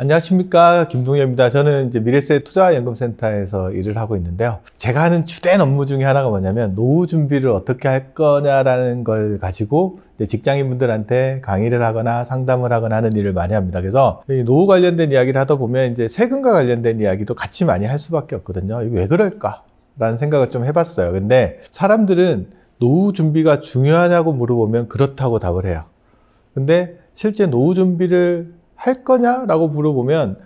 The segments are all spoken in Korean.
안녕하십니까, 김동엽입니다. 저는 이제 미래세 투자연금센터에서 일을 하고 있는데요. 제가 하는 주된 업무 중에 하나가 뭐냐면 노후 준비를 어떻게 할 거냐라는 걸 가지고 직장인분들한테 강의를 하거나 상담을 하거나 하는 일을 많이 합니다. 그래서 노후 관련된 이야기를 하다 보면 이제 세금과 관련된 이야기도 같이 많이 할 수밖에 없거든요. 이게 왜 그럴까라는 생각을 좀 해봤어요. 근데 사람들은 노후 준비가 중요하냐고 물어보면 그렇다고 답을 해요. 근데 실제 노후 준비를 할 거냐라고 물어보면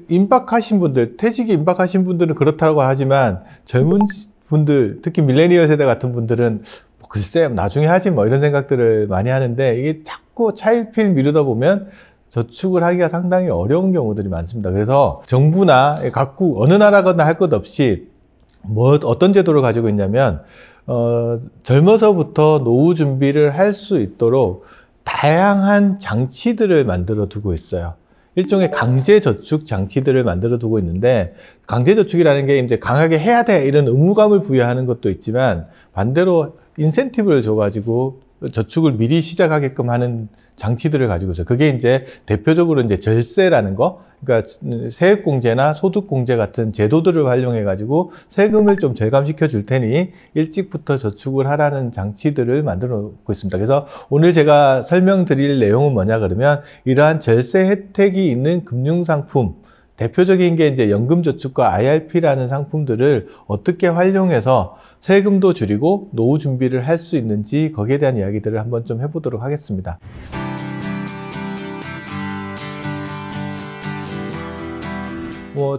임박하신 분들, 퇴직이 임박하신 분들은 그렇다고 하지만 젊은 분들, 특히 밀레니얼 세대 같은 분들은 글쎄 나중에 하지 뭐 이런 생각들을 많이 하는데 이게 자꾸 차일피일 미루다 보면 저축을 하기가 상당히 어려운 경우들이 많습니다. 그래서 정부나 각국 어느 나라거나 할 것 없이 어떤 제도를 가지고 있냐면 젊어서부터 노후 준비를 할 수 있도록 다양한 장치들을 만들어 두고 있어요. 일종의 강제저축 장치들을 만들어 두고 있는데, 강제저축이라는 게 이제 강하게 해야 돼 이런 의무감을 부여하는 것도 있지만 반대로 인센티브를 줘가지고 저축을 미리 시작하게끔 하는 장치들을 가지고 있어요. 그게 이제 대표적으로 이제 절세라는 거, 그러니까 세액공제나 소득공제 같은 제도들을 활용해 가지고 세금을 좀 절감시켜 줄 테니 일찍부터 저축을 하라는 장치들을 만들어 놓고 있습니다. 그래서 오늘 제가 설명드릴 내용은 뭐냐 그러면 이러한 절세 혜택이 있는 금융상품, 대표적인 게 이제 연금저축과 IRP라는 상품들을 어떻게 활용해서 세금도 줄이고 노후 준비를 할 수 있는지 거기에 대한 이야기들을 한번 좀 해보도록 하겠습니다.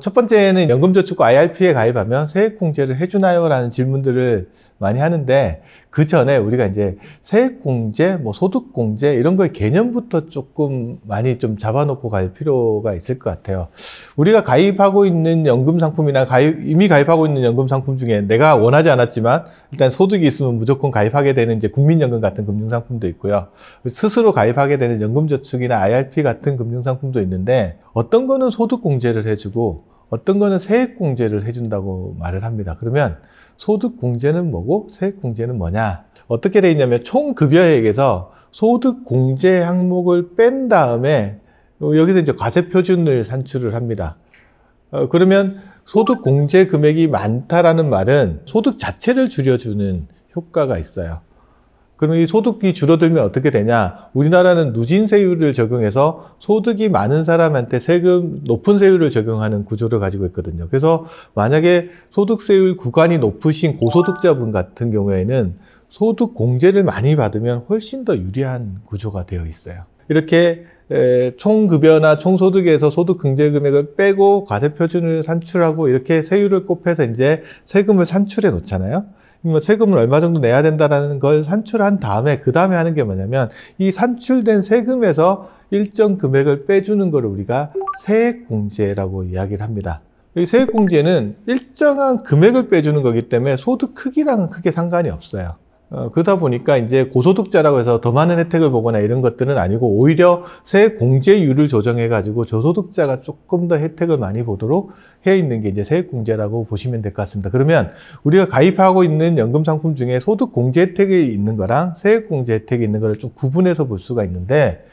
첫 번째는 연금저축과 IRP에 가입하면 세액공제를 해주나요? 라는 질문들을 많이 하는데, 그 전에 우리가 이제 세액공제, 소득공제 이런 거의 개념부터 조금 많이 좀 잡아놓고 갈 필요가 있을 것 같아요. 우리가 가입하고 있는 연금상품이나 이미 가입하고 있는 연금상품 중에 내가 원하지 않았지만 일단 소득이 있으면 무조건 가입하게 되는 이제 국민연금 같은 금융상품도 있고요. 스스로 가입하게 되는 연금저축이나 IRP 같은 금융상품도 있는데, 어떤 거는 소득공제를 해주고 어떤 거는 세액공제를 해준다고 말을 합니다. 그러면 소득공제는 뭐고 세액공제는 뭐냐? 어떻게 돼 있냐면 총급여액에서 소득공제 항목을 뺀 다음에 여기서 이제 과세표준을 산출을 합니다. 그러면 소득공제 금액이 많다라는 말은 소득 자체를 줄여주는 효과가 있어요. 그럼 이 소득이 줄어들면 어떻게 되냐? 우리나라는 누진세율을 적용해서 소득이 많은 사람한테 높은 세율을 적용하는 구조를 가지고 있거든요. 그래서 만약에 소득세율 구간이 높으신 고소득자분 같은 경우에는 소득 공제를 많이 받으면 훨씬 더 유리한 구조가 되어 있어요. 이렇게 총급여나 총소득에서 소득 공제 금액을 빼고 과세표준을 산출하고 이렇게 세율을 곱해서 이제 세금을 산출해 놓잖아요. 세금을 얼마 정도 내야 된다는 걸 산출한 다음에 그 다음에 하는 게 뭐냐면 이 산출된 세금에서 일정 금액을 빼주는 걸 우리가 세액공제라고 이야기를 합니다. 이 세액공제는 일정한 금액을 빼주는 거기 때문에 소득 크기랑은 크게 상관이 없어요. 그러다 보니까 이제 고소득자라고 해서 더 많은 혜택을 보거나 이런 것들은 아니고 오히려 세액공제율을 조정해가지고 저소득자가 조금 더 혜택을 많이 보도록 해 있는 게 이제 세액공제라고 보시면 될 것 같습니다. 그러면 우리가 가입하고 있는 연금상품 중에 소득공제 혜택이 있는 거랑 세액공제 혜택이 있는 거를 좀 구분해서 볼 수가 있는데,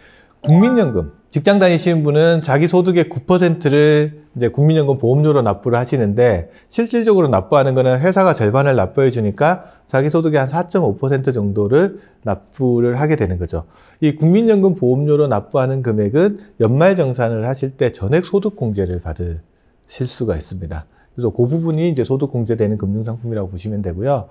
국민연금, 직장 다니시는 분은 자기 소득의 9%를 이제 국민연금 보험료로 납부를 하시는데, 실질적으로 납부하는 거는 회사가 절반을 납부해 주니까 자기 소득의 한 4.5% 정도를 납부를 하게 되는 거죠. 이 국민연금 보험료로 납부하는 금액은 연말정산을 하실 때 전액 소득공제를 받으실 수가 있습니다. 그래서 그 부분이 이제 소득공제되는 금융상품이라고 보시면 되고요.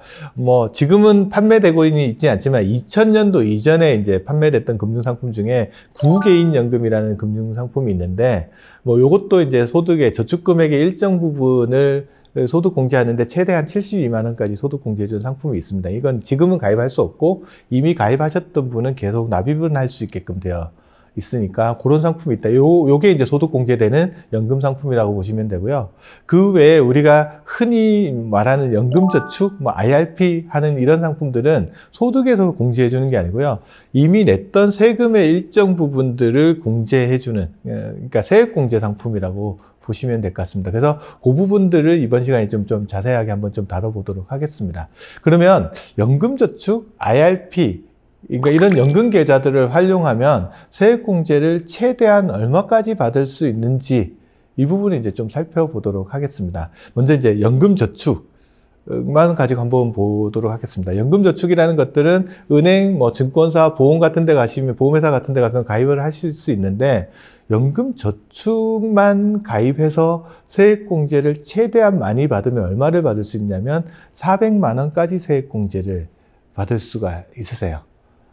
지금은 판매되고 있지 않지만 2000년도 이전에 이제 판매됐던 금융상품 중에 구개인연금이라는 금융상품이 있는데, 요것도 이제 소득의 저축금액의 일정 부분을 소득공제하는데 최대한 72만 원까지 소득공제해준 상품이 있습니다. 이건 지금은 가입할 수 없고 이미 가입하셨던 분은 계속 납입은 할 수 있게끔 되어 있으니까 그런 상품이 있다. 요게 이제 소득공제되는 연금상품이라고 보시면 되고요. 그 외에 우리가 흔히 말하는 연금저축, IRP 하는 이런 상품들은 소득에서 공제해주는 게 아니고요. 이미 냈던 세금의 일정 부분들을 공제해주는, 그러니까 세액공제 상품이라고 보시면 될 것 같습니다. 그래서 그 부분들을 이번 시간에 좀 자세하게 한번 좀 다뤄보도록 하겠습니다. 그러면 연금저축, IRP 그러니까 이런 연금 계좌들을 활용하면 세액공제를 최대한 얼마까지 받을 수 있는지 이 부분을 이제 좀 살펴보도록 하겠습니다. 먼저 이제 연금저축만 가지고 한번 보도록 하겠습니다. 연금저축이라는 것들은 은행, 뭐 증권사, 보험 같은 데 가시면, 보험회사 같은 데 가면 가입을 하실 수 있는데, 연금저축만 가입해서 세액공제를 최대한 많이 받으면 얼마를 받을 수 있냐면 400만 원까지 세액공제를 받을 수가 있으세요.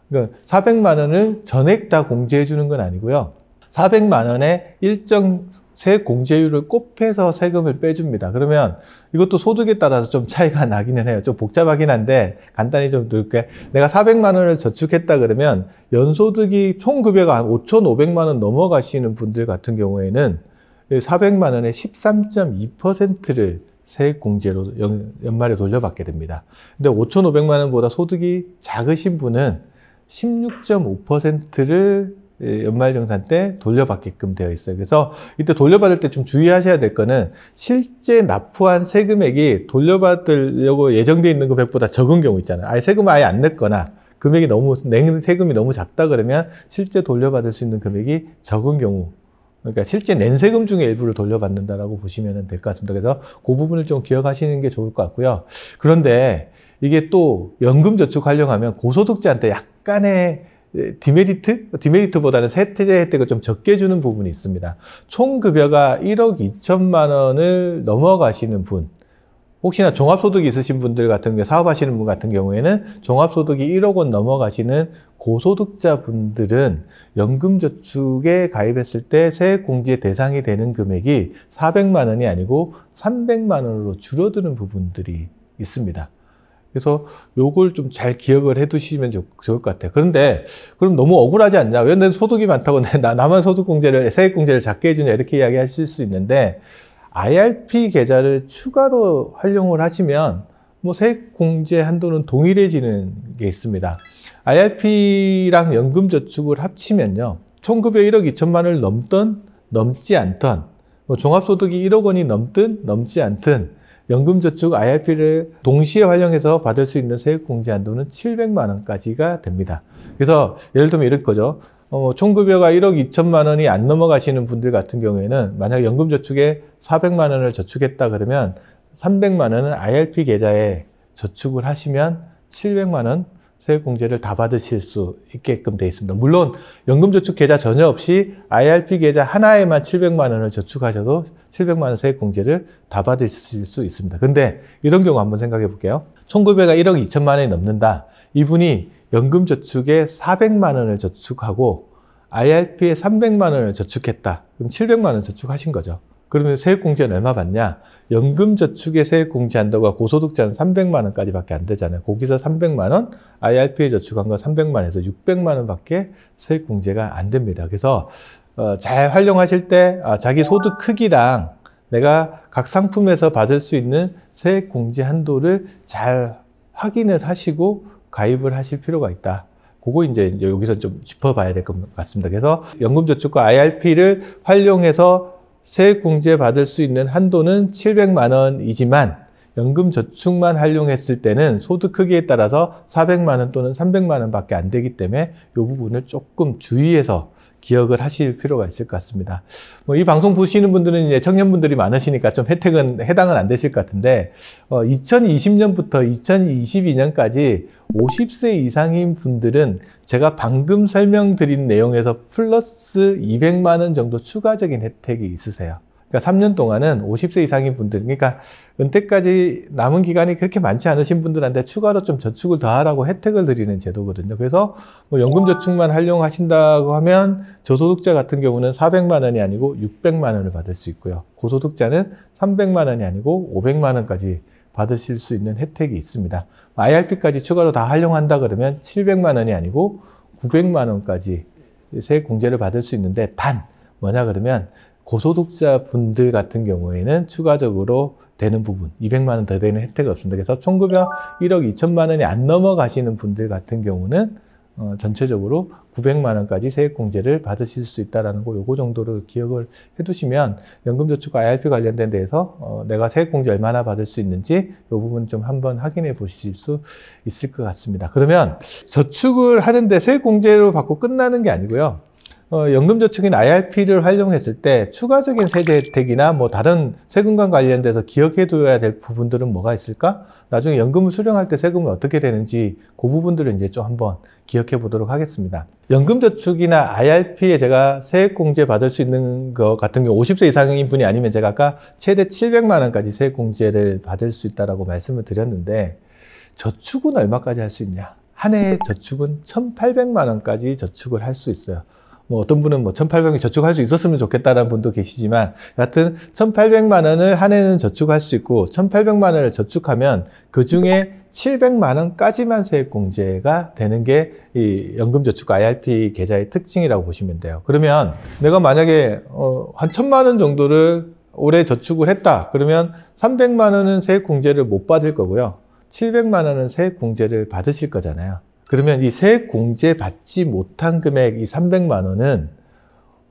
그러니까 400만 원을 전액 다 공제해 주는 건 아니고요. 400만 원의 일정 세액 공제율을 곱해서 세금을 빼줍니다. 그러면 이것도 소득에 따라서 좀 차이가 나기는 해요. 좀 복잡하긴 한데 간단히 좀 들게. 내가 400만 원을 저축했다 그러면 연소득이 총 급여가 한 5,500만 원 넘어가시는 분들 같은 경우에는 400만 원의 13.2%를 세액 공제로 연말에 돌려받게 됩니다. 근데 5,500만 원보다 소득이 작으신 분은 16.5%를 연말정산 때 돌려받게끔 되어 있어요. 그래서 이때 돌려받을 때 좀 주의하셔야 될 거는 실제 납부한 세금액이 돌려받으려고 예정되어 있는 금액보다 적은 경우 있잖아요. 아예 세금을 아예 안 냈거나 금액이 낸 세금이 너무 작다 그러면 실제 돌려받을 수 있는 금액이 적은 경우, 그러니까 실제 낸 세금 중에 일부를 돌려받는다라고 보시면 될 것 같습니다. 그래서 그 부분을 좀 기억하시는 게 좋을 것 같고요. 그런데 이게 또 연금저축 활용하면 고소득자한테 약간의 디메리트보다는 세제 혜택을 좀 적게 주는 부분이 있습니다. 총 급여가 1억 2천만 원을 넘어가시는 분, 혹시나 종합소득이 있으신 분들 같은 경우, 사업하시는 분 같은 경우에는 종합소득이 1억 원 넘어가시는 고소득자 분들은 연금저축에 가입했을 때 세액공제 대상이 되는 금액이 400만 원이 아니고 300만 원으로 줄어드는 부분들이 있습니다. 그래서 요걸 좀 잘 기억을 해 두시면 좋을 것 같아요. 그런데 그럼 너무 억울하지 않냐? 왜 내 소득이 많다고 나만 세액공제를 작게 해주냐? 이렇게 이야기하실 수 있는데, IRP 계좌를 추가로 활용을 하시면 뭐 세액공제 한도는 동일해지는 게 있습니다. IRP랑 연금저축을 합치면요, 총급여 1억 2천만 원을 넘든 넘지 않든, 뭐 종합소득이 1억 원이 넘든 넘지 않든 연금저축 IRP를 동시에 활용해서 받을 수 있는 세액공제 한도는 700만 원까지가 됩니다. 그래서 예를 들면 이럴 거죠. 총급여가 1억 2천만 원이 안 넘어가시는 분들 같은 경우에는 만약 연금저축에 400만 원을 저축했다 그러면 300만 원은 IRP 계좌에 저축을 하시면 700만 원 세액공제를 다 받으실 수 있게끔 되어 있습니다. 물론 연금저축 계좌 전혀 없이 IRP 계좌 하나에만 700만 원을 저축하셔도 700만 원 세액공제를 다 받으실 수 있습니다. 근데 이런 경우 한번 생각해 볼게요. 총급여가 1억 2천만 원이 넘는다. 이분이 연금저축에 400만 원을 저축하고 IRP에 300만 원을 저축했다. 그럼 700만 원 저축하신 거죠. 그러면 세액공제는 얼마 받냐? 연금저축의 세액공제 한도가 고소득자는 300만 원까지밖에 안 되잖아요. 거기서 300만 원, IRP에 저축한 거 300만 원에서 600만 원밖에 세액공제가 안 됩니다. 그래서 잘 활용하실 때 자기 소득 크기랑 내가 각 상품에서 받을 수 있는 세액공제 한도를 잘 확인을 하시고 가입을 하실 필요가 있다. 그거 이제 여기서 좀 짚어봐야 될 것 같습니다. 그래서 연금저축과 IRP를 활용해서 세액공제 받을 수 있는 한도는 700만 원이지만 연금저축만 활용했을 때는 소득 크기에 따라서 400만 원 또는 300만 원밖에 안 되기 때문에 이 부분을 조금 주의해서 기억을 하실 필요가 있을 것 같습니다. 뭐 이 방송 보시는 분들은 이제 청년분들이 많으시니까 좀 해당은 안 되실 것 같은데, 2020년부터 2022년까지 50세 이상인 분들은 제가 방금 설명드린 내용에서 플러스 200만 원 정도 추가적인 혜택이 있으세요. 그러니까 3년 동안은 50세 이상인 분들, 그러니까 은퇴까지 남은 기간이 그렇게 많지 않으신 분들한테 추가로 좀 저축을 더 하라고 혜택을 드리는 제도거든요. 그래서 뭐 연금저축만 활용하신다고 하면 저소득자 같은 경우는 400만 원이 아니고 600만 원을 받을 수 있고요. 고소득자는 300만 원이 아니고 500만 원까지 받으실 수 있는 혜택이 있습니다. IRP까지 추가로 다 활용한다 그러면 700만 원이 아니고 900만 원까지 세액공제를 받을 수 있는데, 단 뭐냐 그러면 고소득자 분들 같은 경우에는 추가적으로 되는 부분 200만 원 더 되는 혜택이 없습니다. 그래서 총급여 1억 2천만 원이 안 넘어가시는 분들 같은 경우는 전체적으로 900만 원까지 세액공제를 받으실 수 있다는 거 요거 정도로 기억을 해두시면 연금저축과 IRP 관련된 데에서 내가 세액공제 얼마나 받을 수 있는지 이 부분 좀 한번 확인해 보실 수 있을 것 같습니다. 그러면 저축을 하는데 세액공제로 받고 끝나는 게 아니고요. 연금저축인 IRP를 활용했을 때 추가적인 세제 혜택이나 뭐 다른 세금과 관련돼서 기억해 둬야 될 부분들은 뭐가 있을까? 나중에 연금을 수령할 때 세금은 어떻게 되는지 그 부분들을 이제 좀 한번 기억해 보도록 하겠습니다. 연금저축이나 IRP에 제가 세액공제 받을 수 있는 것 같은 경우 50세 이상인 분이 아니면 제가 아까 최대 700만 원까지 세액공제를 받을 수 있다고 말씀을 드렸는데 저축은 얼마까지 할 수 있냐? 한 해의 저축은 1,800만 원까지 저축을 할 수 있어요. 뭐 어떤 분은 뭐 1,800원 저축할 수 있었으면 좋겠다라는 분도 계시지만 여하튼 1,800만 원을 한 해는 저축할 수 있고 1,800만 원을 저축하면 그중에 700만 원까지만 세액공제가 되는 게 이 연금저축과 IRP 계좌의 특징이라고 보시면 돼요. 그러면 내가 만약에 한 1,000만 원 정도를 올해 저축을 했다. 그러면 300만 원은 세액공제를 못 받을 거고요. 700만 원은 세액공제를 받으실 거잖아요. 그러면 이 세액공제 받지 못한 금액 이 300만 원은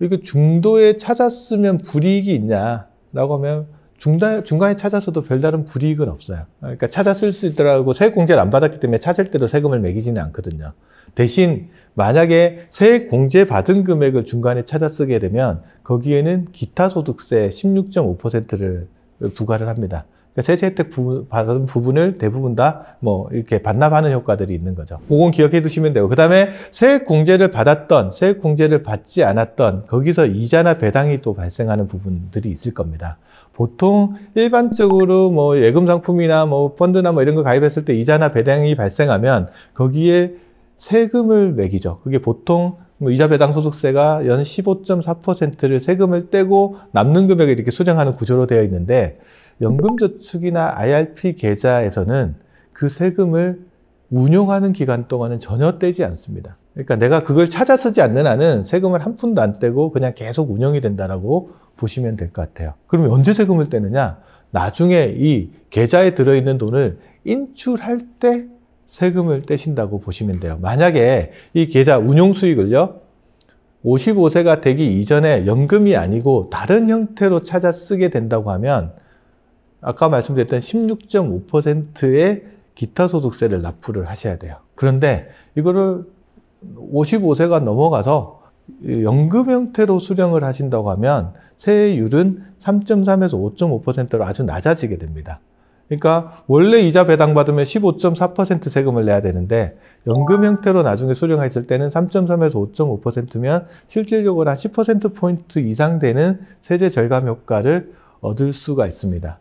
이거 중도에 찾았으면 불이익이 있냐라고 하면 중간에 찾아서도 별다른 불이익은 없어요. 그러니까 찾아 쓸 수 있더라고 세액공제를 안 받았기 때문에 찾을 때도 세금을 매기지는 않거든요. 대신 만약에 세액공제 받은 금액을 중간에 찾아 쓰게 되면 거기에는 기타소득세 16.5%를 부과를 합니다. 그러니까 세제 혜택 받은 부분을 대부분 다 뭐 이렇게 반납하는 효과들이 있는 거죠. 그건 기억해 두시면 되고, 그 다음에 세액공제를 받았던, 세액공제를 받지 않았던 거기서 이자나 배당이 또 발생하는 부분들이 있을 겁니다. 보통 일반적으로 뭐 예금 상품이나 뭐 펀드나 뭐 이런 거 가입했을 때 이자나 배당이 발생하면 거기에 세금을 매기죠. 그게 보통 뭐 이자 배당 소득세가 연 15.4%를 세금을 떼고 남는 금액을 이렇게 수령하는 구조로 되어 있는데 연금저축이나 IRP 계좌에서는 그 세금을 운용하는 기간 동안은 전혀 떼지 않습니다. 그러니까 내가 그걸 찾아 쓰지 않는 한은 세금을 한 푼도 안 떼고 그냥 계속 운영이 된다라고 보시면 될 것 같아요. 그러면 언제 세금을 떼느냐? 나중에 이 계좌에 들어있는 돈을 인출할 때 세금을 떼신다고 보시면 돼요. 만약에 이 계좌 운용 수익을요, 55세가 되기 이전에 연금이 아니고 다른 형태로 찾아 쓰게 된다고 하면 아까 말씀드렸던 16.5%의 기타소득세를 납부를 하셔야 돼요. 그런데 이거를 55세가 넘어가서 연금 형태로 수령을 하신다고 하면 세율은 3.3에서 5.5%로 아주 낮아지게 됩니다. 그러니까 원래 이자 배당 받으면 15.4% 세금을 내야 되는데 연금 형태로 나중에 수령했을 때는 3.3에서 5.5%면 실질적으로 한 10%포인트 이상 되는 세제 절감 효과를 얻을 수가 있습니다.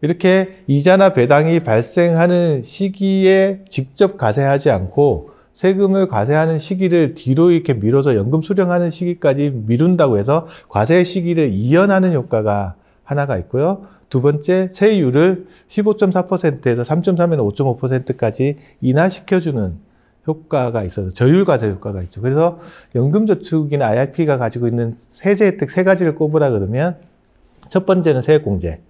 이렇게 이자나 배당이 발생하는 시기에 직접 과세하지 않고 세금을 과세하는 시기를 뒤로 이렇게 미뤄서 연금 수령하는 시기까지 미룬다고 해서 과세 시기를 이연하는 효과가 하나가 있고요. 두 번째, 세율을 15.4%에서 3.3에서 5.5%까지 인하시켜주는 효과가 있어서 저율 과세 효과가 있죠. 그래서 연금저축이나 IRP가 가지고 있는 세제 혜택 세 가지를 꼽으라 그러면 첫 번째는 세액공제,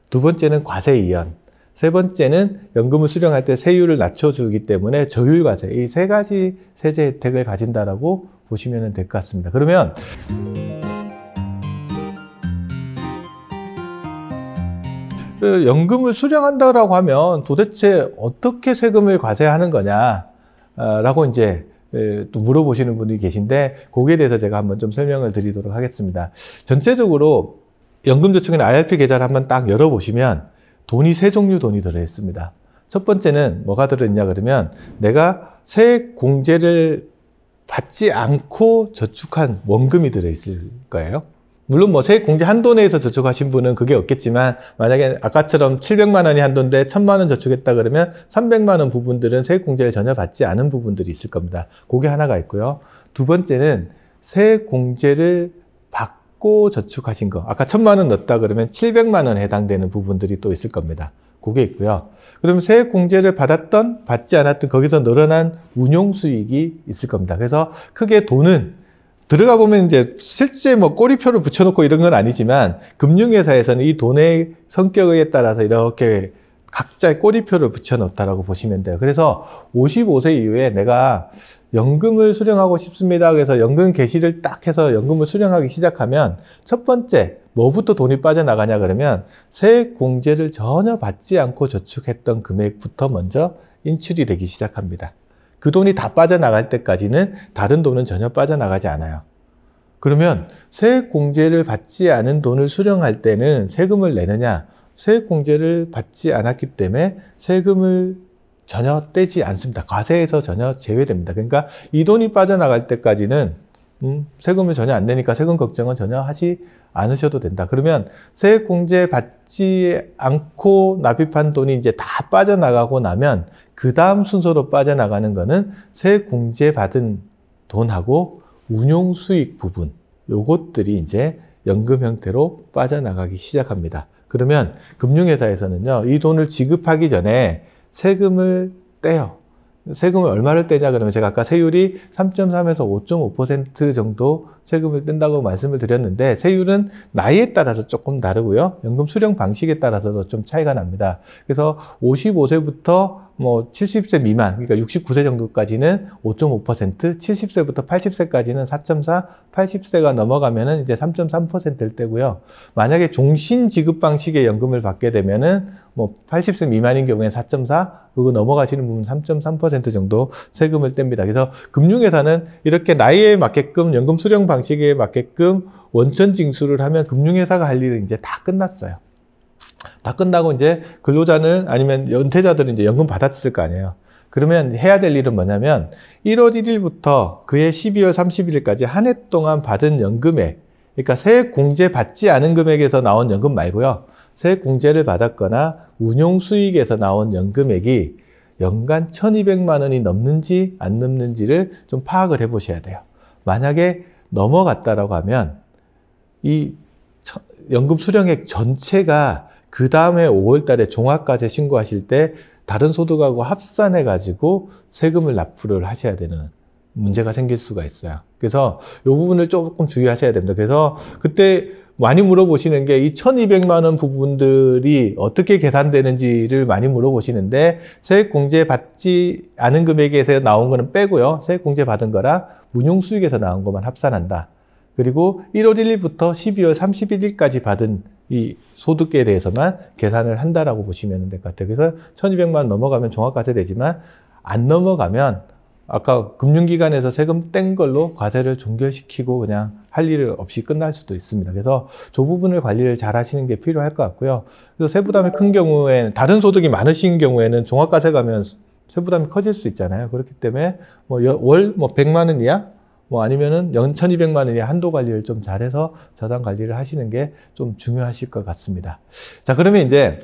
두 번째는 과세 이연, 세 번째는 연금을 수령할 때 세율을 낮춰주기 때문에 저율 과세, 이 세 가지 세제 혜택을 가진다라고 보시면 될 것 같습니다. 그러면 연금을 수령한다라고 하면 도대체 어떻게 세금을 과세하는 거냐라고 이제 또 물어보시는 분이 계신데 거기에 대해서 제가 한번 좀 설명을 드리도록 하겠습니다. 전체적으로 연금저축이나 IRP 계좌를 한번 딱 열어보시면 돈이 세 종류 돈이 들어있습니다. 첫 번째는 뭐가 들어있냐 그러면 내가 세액 공제를 받지 않고 저축한 원금이 들어있을 거예요. 물론 뭐 세액 공제 한도 내에서 저축하신 분은 그게 없겠지만 만약에 아까처럼 700만 원이 한도인데 1000만 원 저축했다 그러면 300만 원 부분들은 세액 공제를 전혀 받지 않은 부분들이 있을 겁니다. 그게 하나가 있고요. 두 번째는 세액 공제를 받고 저축하신 거. 아까 1000만 원 넣었다 그러면 700만 원에 해당되는 부분들이 또 있을 겁니다. 그게 있고요. 그러면 세액 공제를 받았던 받지 않았던 거기서 늘어난 운용 수익이 있을 겁니다. 그래서 크게 돈은 들어가 보면 이제 실제 뭐 꼬리표를 붙여놓고 이런 건 아니지만 금융회사에서는 이 돈의 성격에 따라서 이렇게 각자의 꼬리표를 붙여놓았다라고 보시면 돼요. 그래서 55세 이후에 내가 연금을 수령하고 싶습니다. 그래서 연금 개시를 딱 해서 연금을 수령하기 시작하면 첫 번째 뭐부터 돈이 빠져나가냐 그러면 세액공제를 전혀 받지 않고 저축했던 금액부터 먼저 인출이 되기 시작합니다. 그 돈이 다 빠져나갈 때까지는 다른 돈은 전혀 빠져나가지 않아요. 그러면 세액공제를 받지 않은 돈을 수령할 때는 세금을 내느냐? 세액공제를 받지 않았기 때문에 세금을 전혀 떼지 않습니다. 과세에서 전혀 제외됩니다. 그러니까 이 돈이 빠져나갈 때까지는 세금을 전혀 안 내니까 세금 걱정은 전혀 하지 않으셔도 된다. 그러면 세액공제 받지 않고 납입한 돈이 이제 다 빠져나가고 나면 그 다음 순서로 빠져나가는 거는 세액공제 받은 돈하고 운용수익 부분, 요것들이 이제 연금 형태로 빠져나가기 시작합니다. 그러면 금융회사에서는요, 이 돈을 지급하기 전에 세금을 떼요. 세금을 얼마를 떼냐 그러면 제가 아까 세율이 3.3에서 5.5% 정도 세금을 뗀다고 말씀을 드렸는데 세율은 나이에 따라서 조금 다르고요. 연금 수령 방식에 따라서도 좀 차이가 납니다. 그래서 55세부터 뭐 70세 미만, 그러니까 69세 정도까지는 5.5%, 70세부터 80세까지는 4.4, 80세가 넘어가면은 이제 3.3%를 떼고요. 만약에 종신 지급 방식의 연금을 받게 되면은 뭐 80세 미만인 경우에 4.4, 그거 넘어가시는 분은 3.3% 정도 세금을 뗍니다. 그래서 금융회사는 이렇게 나이에 맞게끔 연금 수령 방식에 맞게끔 원천 징수를 하면 금융회사가 할 일은 이제 다 끝났어요. 다 끝나고 이제 근로자는 아니면 은퇴자들은 이제 연금 받았을 거 아니에요. 그러면 해야 될 일은 뭐냐면 1월 1일부터 그해 12월 31일까지 한 해 동안 받은 연금액, 그러니까 세액공제 받지 않은 금액에서 나온 연금 말고요. 세액공제를 받았거나 운용수익에서 나온 연금액이 연간 1,200만 원이 넘는지 안 넘는지를 좀 파악을 해 보셔야 돼요. 만약에 넘어갔다라고 하면 이 연금 수령액 전체가 그 다음에 5월 달에 종합과세 신고하실 때 다른 소득하고 합산해 가지고 세금을 납부를 하셔야 되는 문제가 생길 수가 있어요. 그래서 이 부분을 조금 주의하셔야 됩니다. 그래서 그때 많이 물어보시는 게 이 1,200만 원 부분들이 어떻게 계산되는지를 많이 물어보시는데 세액공제 받지 않은 금액에서 나온 거는 빼고요. 세액공제 받은 거랑 운용수익에서 나온 것만 합산한다. 그리고 1월 1일부터 12월 31일까지 받은 이 소득에 대해서만 계산을 한다라고 보시면 될 것 같아요. 그래서 1,200만 원 넘어가면 종합과세 되지만 안 넘어가면 아까 금융기관에서 세금 뗀 걸로 과세를 종결시키고 그냥 할 일 없이 끝날 수도 있습니다. 그래서 저 부분을 관리를 잘 하시는 게 필요할 것 같고요. 그래서 세부담이 큰 경우에는, 다른 소득이 많으신 경우에는 종합과세 가면 세부담이 커질 수 있잖아요. 그렇기 때문에 뭐 월 100만 원 이하, 뭐 아니면은 연 1,200만 원 이하 한도 관리를 좀 잘해서 자산 관리를 하시는 게 좀 중요하실 것 같습니다. 자, 그러면 이제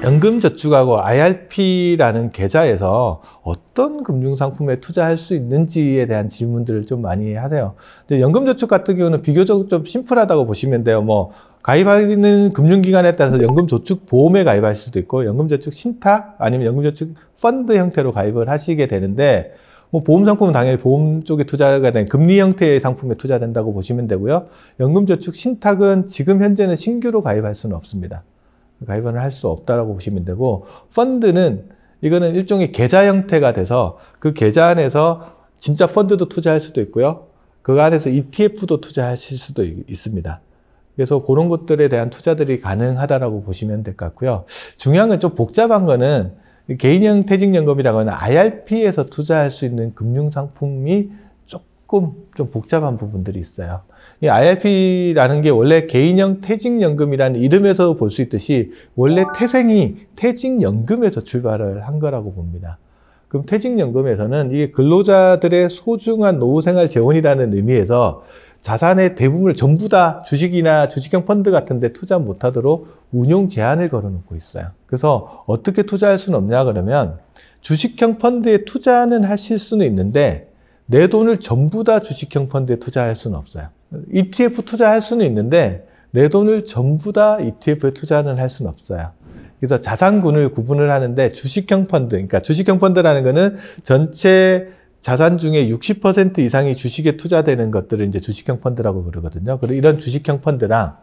연금저축하고 IRP라는 계좌에서 어떤 금융상품에 투자할 수 있는지에 대한 질문들을 좀 많이 하세요. 근데 연금저축 같은 경우는 비교적 좀 심플하다고 보시면 돼요. 뭐 가입하는 금융기관에 따라서 연금저축보험에 가입할 수도 있고 연금저축 신탁 아니면 연금저축 펀드 형태로 가입을 하시게 되는데 뭐 보험상품은 당연히 보험 쪽에 투자가 된 금리 형태의 상품에 투자된다고 보시면 되고요. 연금저축 신탁은 지금 현재는 신규로 가입할 수는 없습니다. 가입을 할 수 없다라고 보시면 되고, 펀드는 이거는 일종의 계좌 형태가 돼서 그 계좌 안에서 진짜 펀드도 투자할 수도 있고요. 그 안에서 ETF도 투자하실 수도 있습니다. 그래서 그런 것들에 대한 투자들이 가능하다라고 보시면 될 것 같고요. 중요한 건 좀 복잡한 거는 개인형 퇴직연금이라고 하는 IRP에서 투자할 수 있는 금융상품이 조금 좀 복잡한 부분들이 있어요. 이 IRP라는 게 원래 개인형 퇴직연금이라는 이름에서 볼 수 있듯이 원래 태생이 퇴직연금에서 출발을 한 거라고 봅니다. 그럼 퇴직연금에서는 이게 근로자들의 소중한 노후생활 재원이라는 의미에서 자산의 대부분을 전부 다 주식이나 주식형 펀드 같은 데 투자 못하도록 운용 제한을 걸어놓고 있어요. 그래서 어떻게 투자할 수는 없냐 그러면 주식형 펀드에 투자는 하실 수는 있는데 내 돈을 전부 다 주식형 펀드에 투자할 수는 없어요. ETF 투자할 수는 있는데 내 돈을 전부 다 ETF에 투자는 할 수는 없어요. 그래서 자산군을 구분을 하는데 주식형 펀드, 그러니까 주식형 펀드라는 거는 전체 자산 중에 60% 이상이 주식에 투자되는 것들을 이제 주식형 펀드라고 그러거든요. 그리고 이런 주식형 펀드랑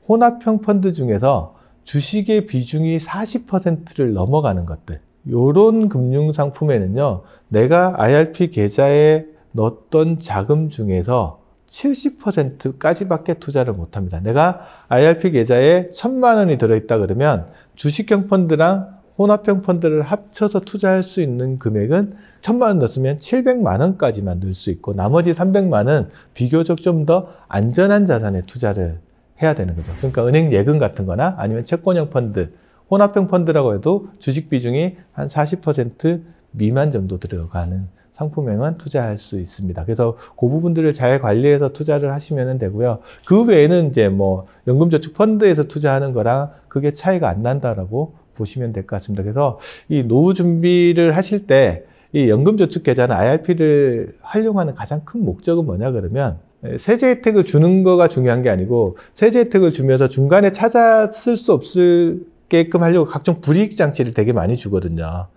혼합형 펀드 중에서 주식의 비중이 40%를 넘어가는 것들, 요런 금융상품에는요, 내가 IRP 계좌에 넣었던 자금 중에서 70%까지밖에 투자를 못합니다. 내가 IRP 계좌에 1,000만 원이 들어있다 그러면 주식형 펀드랑 혼합형 펀드를 합쳐서 투자할 수 있는 금액은 1,000만 원 넣었으면 700만 원까지만 넣을 수 있고, 나머지 300만 원 비교적 좀 더 안전한 자산에 투자를 해야 되는 거죠. 그러니까 은행 예금 같은 거나 아니면 채권형 펀드, 혼합형 펀드라고 해도 주식 비중이 한 40% 미만 정도 들어가는 상품에만 투자할 수 있습니다. 그래서 그 부분들을 잘 관리해서 투자를 하시면 되고요. 그 외에는 이제 뭐 연금저축 펀드에서 투자하는 거랑 그게 차이가 안 난다라고 보시면 될 것 같습니다. 그래서 이 노후 준비를 하실 때 이 연금저축계좌나 IRP를 활용하는 가장 큰 목적은 뭐냐 그러면, 세제 혜택을 주는 거가 중요한 게 아니고 세제 혜택을 주면서 중간에 찾아 쓸 수 없게끔 하려고 각종 불이익 장치를 되게 많이 주거든요.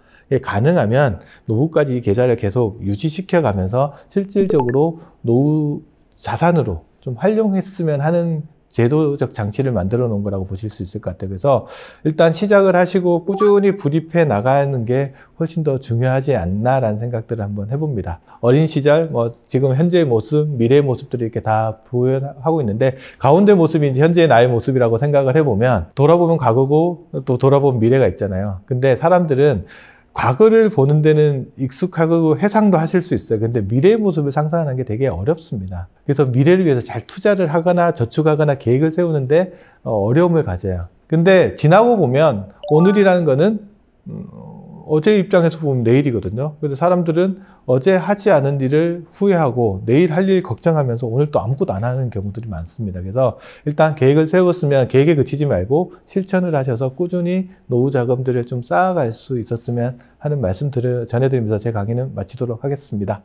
가능하면 노후까지 이 계좌를 계속 유지시켜 가면서 실질적으로 노후 자산으로 좀 활용했으면 하는 제도적 장치를 만들어 놓은 거라고 보실 수 있을 것 같아요. 그래서 일단 시작을 하시고 꾸준히 불입해 나가는 게 훨씬 더 중요하지 않나라는 생각들을 한번 해봅니다. 어린 시절, 지금 현재의 모습, 미래의 모습들이 이렇게 다 보여하고 있는데, 가운데 모습이 이제 현재의 나의 모습이라고 생각을 해보면, 돌아보면 과거고 또 돌아보면 미래가 있잖아요. 근데 사람들은 과거를 보는 데는 익숙하고 해상도 하실 수 있어요. 근데 미래의 모습을 상상하는 게 되게 어렵습니다. 그래서 미래를 위해서 잘 투자를 하거나 저축하거나 계획을 세우는데 어려움을 가져요. 근데 지나고 보면 오늘이라는 거는 어제 입장에서 보면 내일이거든요. 그래서 사람들은 어제 하지 않은 일을 후회하고 내일 할 일 걱정하면서 오늘 또 아무것도 안 하는 경우들이 많습니다. 그래서 일단 계획을 세웠으면 계획에 그치지 말고 실천을 하셔서 꾸준히 노후 자금들을 좀 쌓아갈 수 있었으면 하는 말씀 전해드리면서 제 강의는 마치도록 하겠습니다.